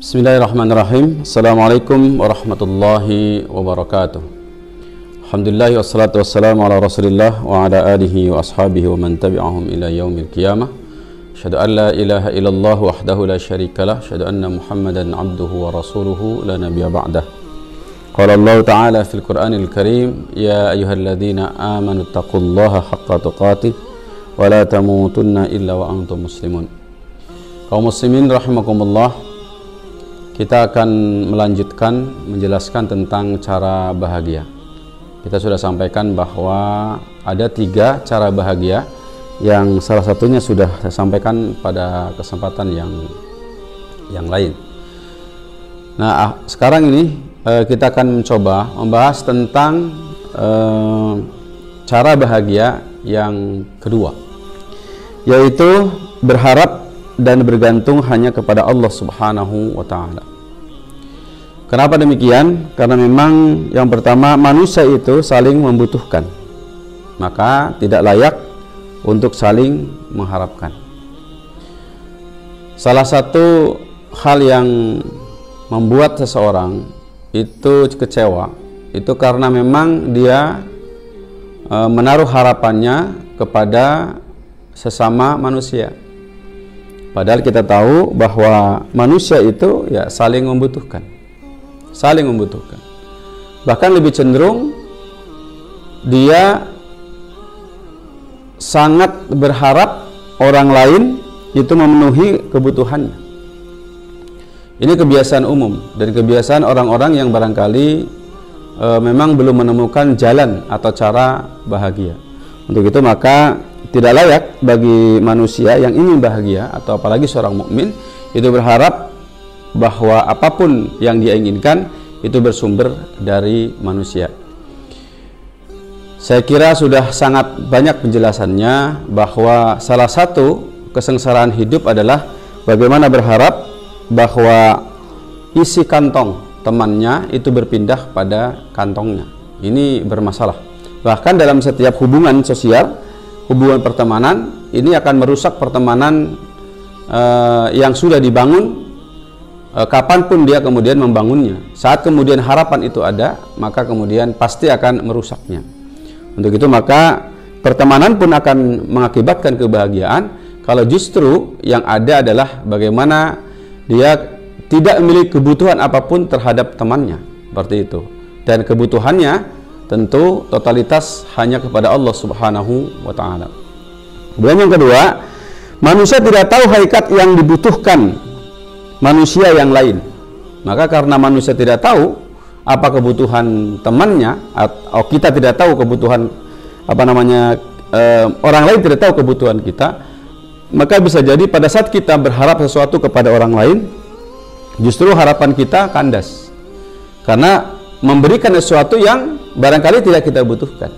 Bismillahirrahmanirrahim. Assalamualaikum warahmatullahi wabarakatuh. Alhamdulillah wassalatu wassalamu ala rasulillah wa ala alihi wa ashabihi wa man tabi'ahum ila yaumil qiyamah. Asyhadu an la ilaha illallah wahdahu la syarikalah, asyhadu anna Muhammadan abduhu wa rasuluhu la nabiyya ba'dah. Qala Allah Ta'ala fil Qur'anil Karim, ya ayyuhalladzina amanu taqullaha haqqa tuqatih wa la tamutunna illa wa antum muslimun. Kaum muslimin rahimakumullah, kita akan melanjutkan menjelaskan tentang cara bahagia. Kita sudah sampaikan bahwa ada 3 cara bahagia, yang salah satunya sudah saya sampaikan pada kesempatan yang lain. Nah, sekarang ini kita akan mencoba membahas tentang cara bahagia yang kedua, yaitu berharap dan bergantung hanya kepada Allah Subhanahu wa Ta'ala. Kenapa demikian? Karena memang yang pertama, manusia itu saling membutuhkan, maka tidak layak untuk saling mengharapkan. Salah satu hal yang membuat seseorang itu kecewa itu karena memang dia menaruh harapannya kepada sesama manusia. Padahal kita tahu bahwa manusia itu ya saling membutuhkan. Bahkan lebih cenderung dia sangat berharap orang lain itu memenuhi kebutuhannya. Ini kebiasaan umum dan kebiasaan orang-orang yang barangkali memang belum menemukan jalan atau cara bahagia. Untuk itu maka tidak layak bagi manusia yang ingin bahagia, atau apalagi seorang mukmin, itu berharap bahwa apapun yang dia inginkan itu bersumber dari manusia. Saya kira sudah sangat banyak penjelasannya bahwa salah satu kesengsaraan hidup adalah bagaimana berharap bahwa isi kantong temannya itu berpindah pada kantongnya. Ini bermasalah. Bahkan dalam setiap hubungan sosial, hubungan pertemanan, ini akan merusak pertemanan yang sudah dibangun. Kapanpun dia kemudian membangunnya, saat kemudian harapan itu ada, maka kemudian pasti akan merusaknya. Untuk itu maka pertemanan pun akan mengakibatkan kebahagiaan kalau justru yang ada adalah bagaimana dia tidak memiliki kebutuhan apapun terhadap temannya, seperti itu. Dan kebutuhannya tentu totalitas hanya kepada Allah Subhanahu wa Ta'ala. Kemudian yang kedua, manusia tidak tahu hakikat yang dibutuhkan manusia yang lain. Maka karena manusia tidak tahu apa kebutuhan temannya, atau kita tidak tahu kebutuhan orang lain tidak tahu kebutuhan kita, maka bisa jadi pada saat kita berharap sesuatu kepada orang lain, justru harapan kita kandas karena memberikan sesuatu yang barangkali tidak kita butuhkan.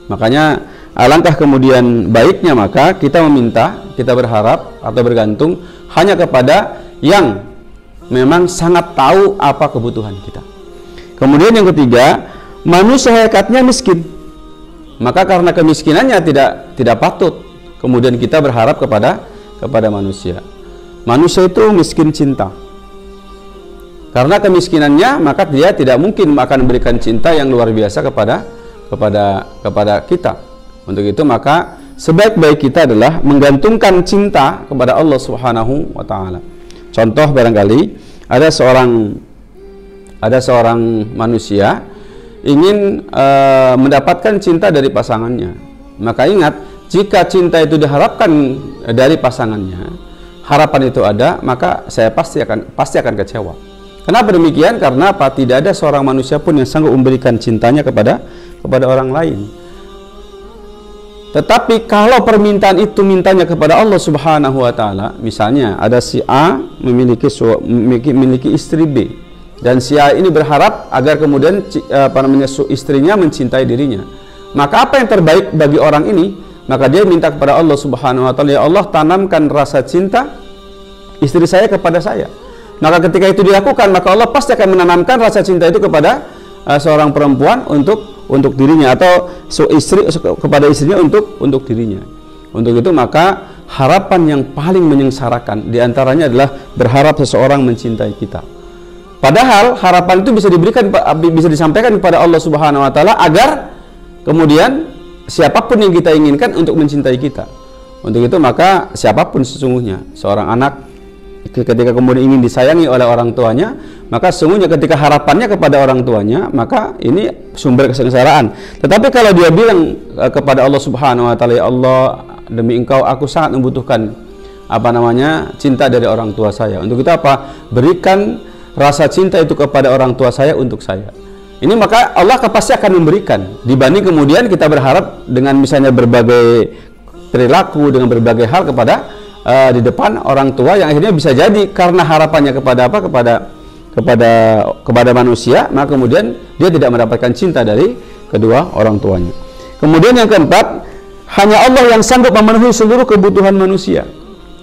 Makanya alangkah kemudian baiknya maka kita meminta, kita berharap atau bergantung hanya kepada yang memang sangat tahu apa kebutuhan kita. Kemudian yang ketiga, manusia hakikatnya miskin. Maka karena kemiskinannya tidak patut kemudian kita berharap kepada manusia. Manusia itu miskin cinta. Karena kemiskinannya, maka dia tidak mungkin akan memberikan cinta yang luar biasa kepada kita. Untuk itu maka sebaik-baik kita adalah menggantungkan cinta kepada Allah Subhanahu wa Ta'ala. Contoh barangkali ada seorang manusia ingin mendapatkan cinta dari pasangannya. Maka ingat, jika cinta itu diharapkan dari pasangannya, harapan itu ada, maka saya pasti akan kecewa. Kenapa demikian? Karena apa? Tidak ada seorang manusia pun yang sanggup memberikan cintanya kepada orang lain. Tetapi kalau permintaan itu mintanya kepada Allah Subhanahu wa Ta'ala, misalnya ada si A memiliki istri B, dan si A ini berharap agar kemudian istrinya mencintai dirinya. Maka apa yang terbaik bagi orang ini? Maka dia minta kepada Allah Subhanahu wa Ta'ala, ya Allah, tanamkan rasa cinta istri saya kepada saya. Maka ketika itu dilakukan, maka Allah pasti akan menanamkan rasa cinta itu kepada seorang perempuan untuk dirinya, atau istri kepada istrinya untuk dirinya. Untuk itu maka harapan yang paling menyengsarakan diantaranya adalah berharap seseorang mencintai kita. Padahal harapan itu bisa diberikan, bisa disampaikan kepada Allah Subhanahu wa taala agar kemudian siapapun yang kita inginkan untuk mencintai kita. Untuk itu maka siapapun sesungguhnya seorang anak ketika kemudian ingin disayangi oleh orang tuanya, maka sesungguhnya ketika harapannya kepada orang tuanya, maka ini sumber kesengsaraan. Tetapi kalau dia bilang kepada Allah Subhanahu wa taala, ya Allah, demi Engkau aku sangat membutuhkan cinta dari orang tua saya. Untuk itu apa? Berikan rasa cinta itu kepada orang tua saya untuk saya. Ini maka Allah pasti akan memberikan, dibanding kemudian kita berharap dengan misalnya berbagai perilaku, dengan berbagai hal kepada di depan orang tua yang akhirnya bisa jadi karena harapannya kepada kepada manusia, maka kemudian dia tidak mendapatkan cinta dari kedua orang tuanya. Kemudian yang keempat, hanya Allah yang sanggup memenuhi seluruh kebutuhan manusia.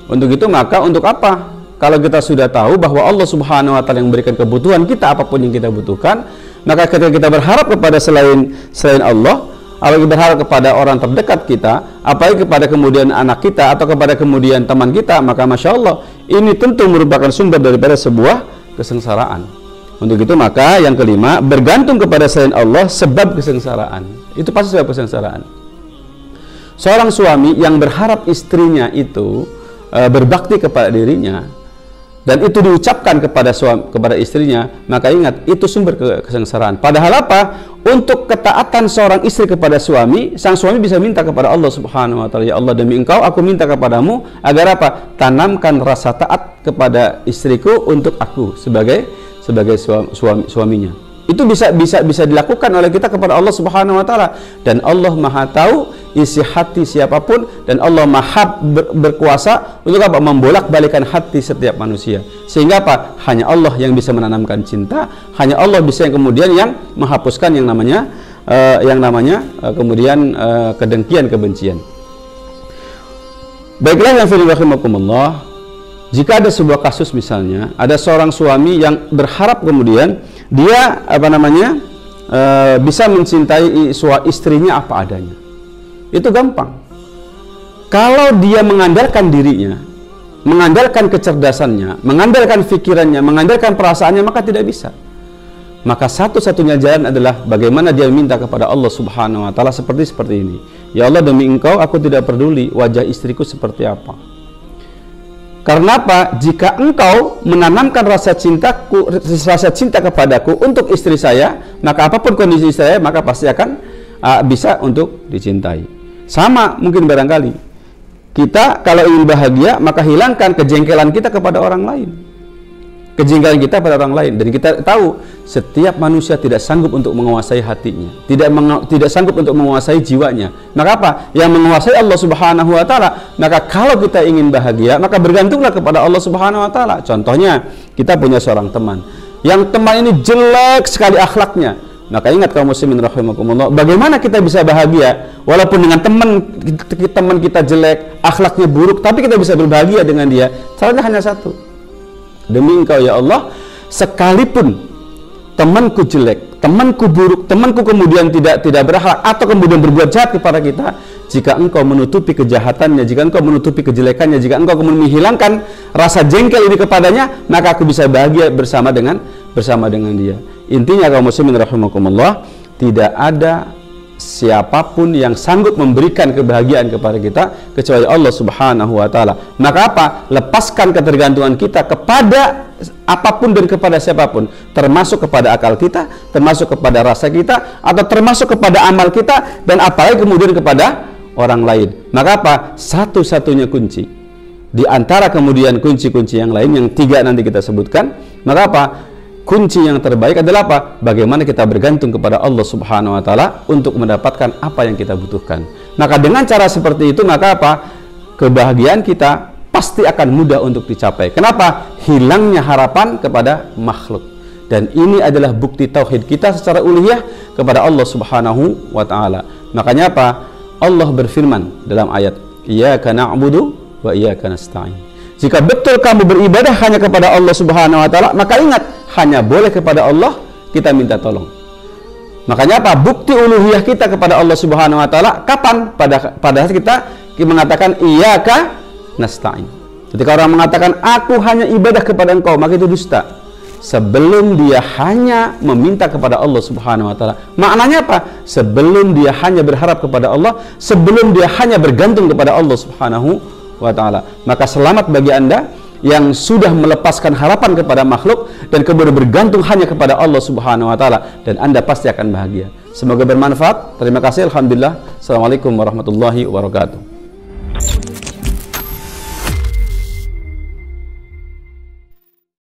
Untuk itu maka untuk apa? Kalau kita sudah tahu bahwa Allah Subhanahu wa taala yang memberikan kebutuhan kita apapun yang kita butuhkan, maka ketika kita berharap kepada selain Allah, apalagi berharap kepada orang terdekat kita, apalagi kepada kemudian anak kita atau kepada kemudian teman kita, maka Masya Allah, ini tentu merupakan sumber daripada sebuah kesengsaraan. Untuk itu maka yang kelima, bergantung kepada selain Allah sebab kesengsaraan. Itu pasti sebab kesengsaraan. Seorang suami yang berharap istrinya itu berbakti kepada dirinya, dan itu diucapkan kepada istrinya, maka ingat, itu sumber kesengsaraan. Padahal apa? Untuk ketaatan seorang istri kepada suami, sang suami bisa minta kepada Allah Subhanahu wa taala, ya Allah, demi Engkau aku minta kepadamu agar apa? Tanamkan rasa taat kepada istriku untuk aku sebagai suaminya. Itu bisa dilakukan oleh kita kepada Allah Subhanahu wa taala, dan Allah Maha tahu isi hati siapapun, dan Allah Maha berkuasa untuk apa? Membolak-balikan hati setiap manusia. Sehingga apa? Hanya Allah yang bisa menanamkan cinta, hanya Allah bisa yang kemudian yang menghapuskan yang namanya kemudian kedengkian, kebencian. Baiklah yang fillah rahimakumullah, jika ada sebuah kasus misalnya ada seorang suami yang berharap kemudian dia bisa mencintai istrinya apa adanya, itu gampang. Kalau dia mengandalkan dirinya, mengandalkan kecerdasannya, mengandalkan pikirannya, mengandalkan perasaannya, maka tidak bisa. Maka satu-satunya jalan adalah bagaimana dia minta kepada Allah Subhanahu wa taala seperti ini. Ya Allah, demi Engkau aku tidak peduli wajah istriku seperti apa. Karena apa? Jika Engkau menanamkan rasa cinta kepadaku untuk istri saya, maka apapun kondisi saya, maka pasti akan bisa untuk dicintai. Sama mungkin barangkali kita kalau ingin bahagia, maka hilangkan kejengkelan kita kepada orang lain. Kejengkelan kita pada orang lain, dan kita tahu setiap manusia tidak sanggup untuk menguasai hatinya, tidak sanggup untuk menguasai jiwanya. Maka apa? Yang menguasai Allah Subhanahu wa taala. Maka kalau kita ingin bahagia, maka bergantunglah kepada Allah Subhanahu wa taala. Contohnya, kita punya seorang teman, yang teman ini jelek sekali akhlaknya. Maka ingat kaum muslimin rahimakumullah, bagaimana kita bisa bahagia walaupun dengan teman kita jelek, akhlaknya buruk, tapi kita bisa berbahagia dengan dia. Caranya hanya satu. Demi Engkau ya Allah, sekalipun temanku jelek, temanku buruk, temanku kemudian tidak berakhlak atau kemudian berbuat jahat kepada kita, jika Engkau menutupi kejahatannya, jika Engkau menutupi kejelekannya, jika Engkau kemudian menghilangkan rasa jengkel ini kepadanya, maka aku bisa bahagia bersama dengan dia. Intinya kaum muslimin rahimakumullah, tidak ada siapapun yang sanggup memberikan kebahagiaan kepada kita kecuali Allah Subhanahu wa taala. Maka apa? Lepaskan ketergantungan kita kepada apapun dan kepada siapapun, termasuk kepada akal kita, termasuk kepada rasa kita, atau termasuk kepada amal kita, dan apalagi kemudian kepada orang lain. Maka apa? Satu-satunya kunci di antara kemudian kunci-kunci yang lain, yang 3 nanti kita sebutkan, maka apa? Kunci yang terbaik adalah apa? Bagaimana kita bergantung kepada Allah Subhanahu wa taala untuk mendapatkan apa yang kita butuhkan. Maka dengan cara seperti itu, maka apa? Kebahagiaan kita pasti akan mudah untuk dicapai. Kenapa? Hilangnya harapan kepada makhluk. Dan ini adalah bukti tauhid kita secara uluhiyah kepada Allah Subhanahu wa taala. Makanya apa? Allah berfirman dalam ayat, Iyyaka na'budu wa iyyaka nasta'in. Jika betul kamu beribadah hanya kepada Allah Subhanahu wa taala, maka ingat, hanya boleh kepada Allah kita minta tolong. Makanya apa? Bukti uluhiyah kita kepada Allah Subhanahu wa taala kapan? Pada saat kita mengatakan iyyaka nasta'in. Ketika orang mengatakan aku hanya ibadah kepada engkau, maka itu dusta. Sebelum dia hanya meminta kepada Allah Subhanahu wa taala. Maknanya apa? Sebelum dia hanya berharap kepada Allah, sebelum dia hanya bergantung kepada Allah Subhanahu wa taala. Maka selamat bagi Anda yang sudah melepaskan harapan kepada makhluk dan kemudian bergantung hanya kepada Allah Subhanahu wa taala, dan Anda pasti akan bahagia. Semoga bermanfaat. Terima kasih. Alhamdulillah. Assalamualaikum warahmatullahi wabarakatuh.